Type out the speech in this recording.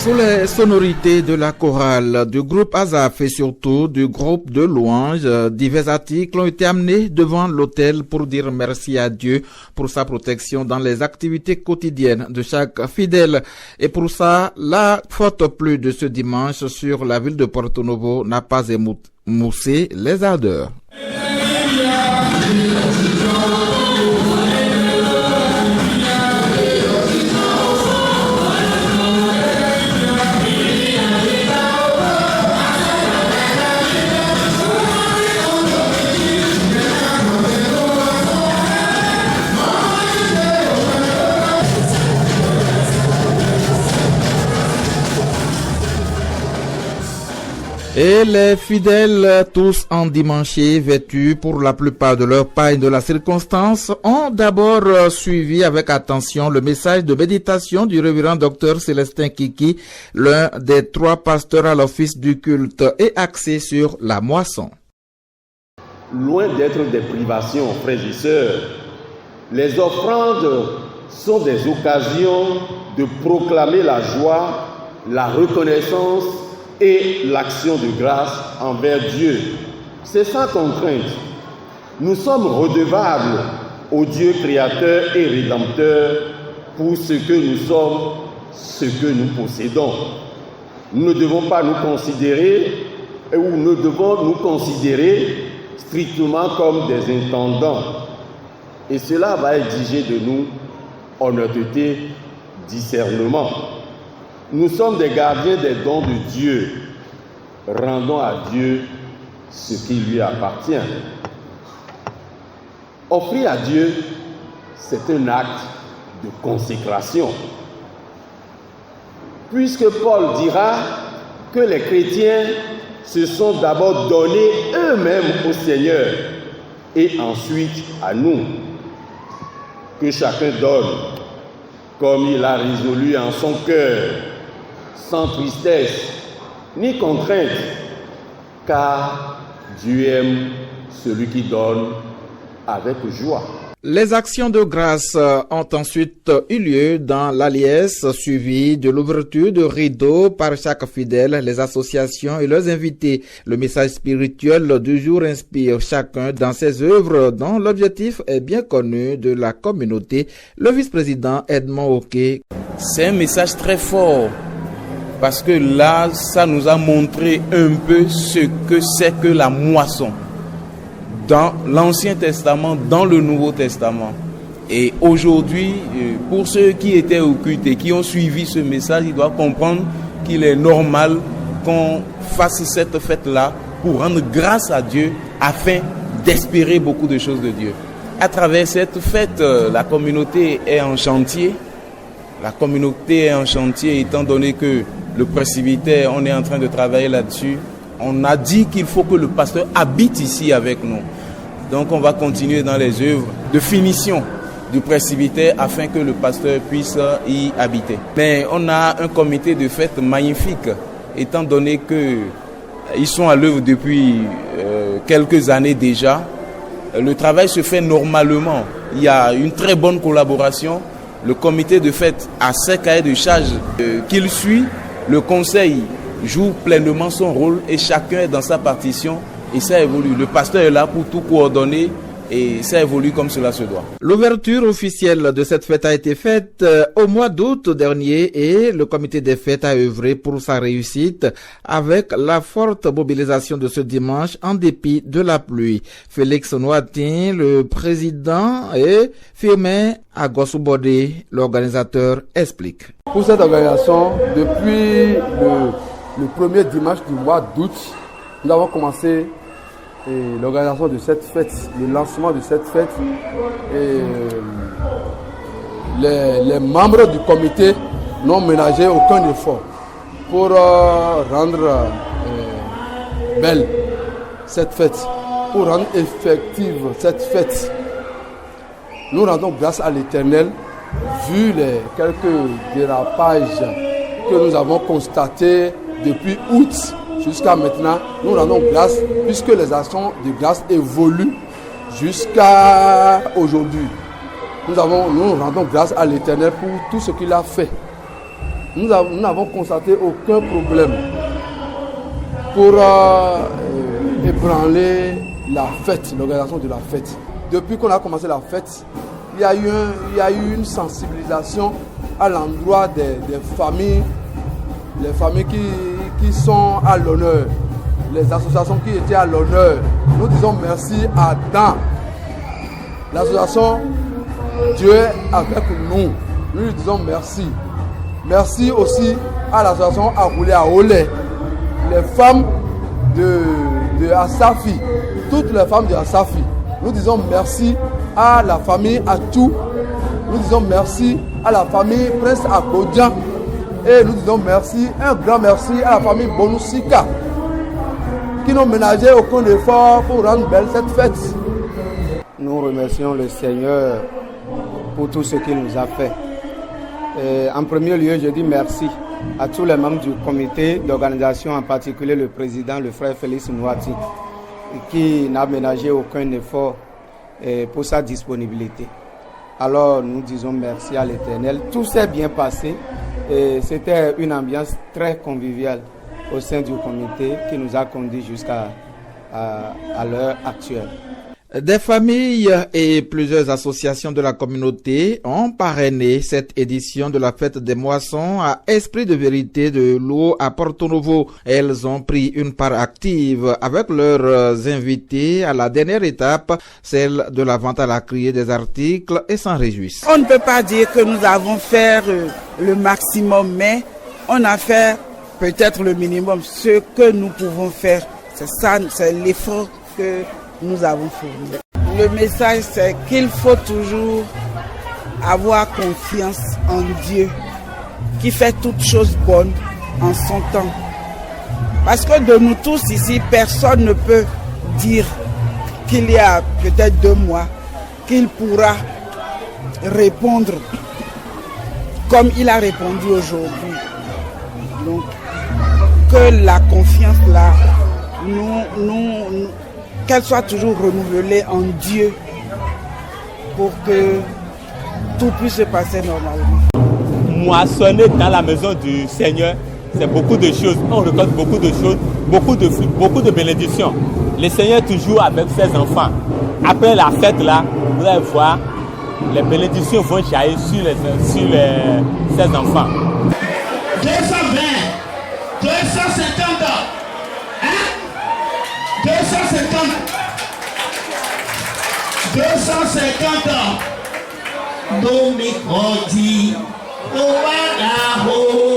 Sous les sonorités de la chorale, du groupe Azaf et surtout du groupe de louanges, divers articles ont été amenés devant l'autel pour dire merci à Dieu pour sa protection dans les activités quotidiennes de chaque fidèle. Et pour ça, la forte pluie de ce dimanche sur la ville de Porto Novo n'a pas émoussé les ardeurs. Et les fidèles, tous endimanchés, vêtus pour la plupart de leur paille de la circonstance, ont d'abord suivi avec attention le message de méditation du révérend docteur Célestin Kiki, l'un des 3 pasteurs à l'office du culte, et axé sur la moisson. Loin d'être des privations, frères et sœurs, les offrandes sont des occasions de proclamer la joie, la reconnaissance et l'action de grâce envers Dieu. C'est sans contrainte. Nous sommes redevables au Dieu créateur et rédempteur pour ce que nous sommes, ce que nous possédons. Nous ne devons pas nous considérer strictement comme des intendants. Et cela va exiger de nous honnêteté, discernement. Nous sommes des gardiens des dons de Dieu. Rendons à Dieu ce qui lui appartient. Offrir à Dieu, c'est un acte de consécration. Puisque Paul dira que les chrétiens se sont d'abord donnés eux-mêmes au Seigneur et ensuite à nous. Que chacun donne comme il a résolu en son cœur, sans tristesse ni contrainte, car Dieu aime celui qui donne avec joie. Les actions de grâce ont ensuite eu lieu dans l'Aliès, suivi de l'ouverture de rideaux par chaque fidèle, les associations et leurs invités. Le message spirituel du jour inspire chacun dans ses œuvres dont l'objectif est bien connu de la communauté. Le vice-président Edmond Oké. C'est un message très fort parce que là, ça nous a montré un peu ce que c'est que la moisson. Dans l'Ancien Testament, dans le Nouveau Testament. Et aujourd'hui, pour ceux qui étaient au culte et qui ont suivi ce message, ils doivent comprendre qu'il est normal qu'on fasse cette fête-là pour rendre grâce à Dieu afin d'espérer beaucoup de choses de Dieu. À travers cette fête, la communauté est en chantier. La communauté est en chantier étant donné que le presbytère, on est en train de travailler là-dessus. On a dit qu'il faut que le pasteur habite ici avec nous. Donc on va continuer dans les œuvres de finition du presbytère afin que le pasteur puisse y habiter. Mais on a un comité de fête magnifique, étant donné qu'ils sont à l'œuvre depuis quelques années déjà. Le travail se fait normalement. Il y a une très bonne collaboration. Le comité de fête a ses cahiers de charges qu'il suit. Le conseil joue pleinement son rôle et chacun est dans sa partition et ça évolue. Le pasteur est là pour tout coordonner et ça évolue comme cela se doit. L'ouverture officielle de cette fête a été faite au mois d'août dernier et le comité des fêtes a œuvré pour sa réussite avec la forte mobilisation de ce dimanche en dépit de la pluie. Félix Noatin, le président, et Firmin Agosubode, l'organisateur, explique. Pour cette organisation, depuis le premier dimanche du mois d'août, nous avons commencé l'organisation de cette fête, le lancement de cette fête. Et les membres du comité n'ont ménagé aucun effort pour rendre belle cette fête, pour rendre effective cette fête. Nous rendons grâce à l'Éternel, vu les quelques dérapages que nous avons constatés depuis août jusqu'à maintenant. Nous rendons grâce puisque les actions de grâce évoluent jusqu'à aujourd'hui. Nous rendons grâce à l'Éternel pour tout ce qu'il a fait. nous n'avons constaté aucun problème pour ébranler la fête, l'organisation de la fête. Depuis qu'on a commencé la fête, il y a eu une sensibilisation à l'endroit des familles, les familles qui sont à l'honneur, les associations qui étaient à l'honneur. Nous disons merci à Dan, l'association Dieu est avec nous. Nous lui disons merci. Merci aussi à l'association Aroulé à Olé, les femmes de Asafi, toutes les femmes de Asafi. Nous disons merci à la famille Atou. Nous disons merci à la famille Prince Akodjan. Et nous disons merci, un grand merci à la famille Bonusika, qui n'ont ménagé aucun effort pour rendre belle cette fête. Nous remercions le Seigneur pour tout ce qu'il nous a fait. Et en premier lieu, je dis merci à tous les membres du comité d'organisation, en particulier le président, le frère Félix Nouati, qui n'a ménagé aucun effort pour sa disponibilité. Alors nous disons merci à l'Éternel. Tout s'est bien passé et c'était une ambiance très conviviale au sein du comité qui nous a conduits jusqu'à l'heure actuelle. Des familles et plusieurs associations de la communauté ont parrainé cette édition de la fête des moissons à Esprit de Vérité de l'eau à Porto Novo. Elles ont pris une part active avec leurs invités à la dernière étape, celle de la vente à la criée des articles, et s'en réjouissent. On ne peut pas dire que nous avons fait le maximum, mais on a fait peut-être le minimum, ce que nous pouvons faire. C'est ça, c'est l'effort que nous avons fourni. Le message, c'est qu'il faut toujours avoir confiance en Dieu, qui fait toutes choses bonnes en son temps. Parce que de nous tous ici, personne ne peut dire qu'il y a peut-être 2 mois, qu'il pourra répondre comme il a répondu aujourd'hui. Donc, que la confiance là, qu'elle soit toujours renouvelée en Dieu pour que tout puisse se passer normalement. Moissonner dans la maison du Seigneur, c'est beaucoup de choses. On récolte beaucoup de choses, beaucoup de fruits, beaucoup de bénédictions. Le Seigneur est toujours avec ses enfants. Après la fête là, vous allez voir, les bénédictions vont jaillir sur ses enfants. 220, 250 ans. 250 ans. Domicoti, Oadaho.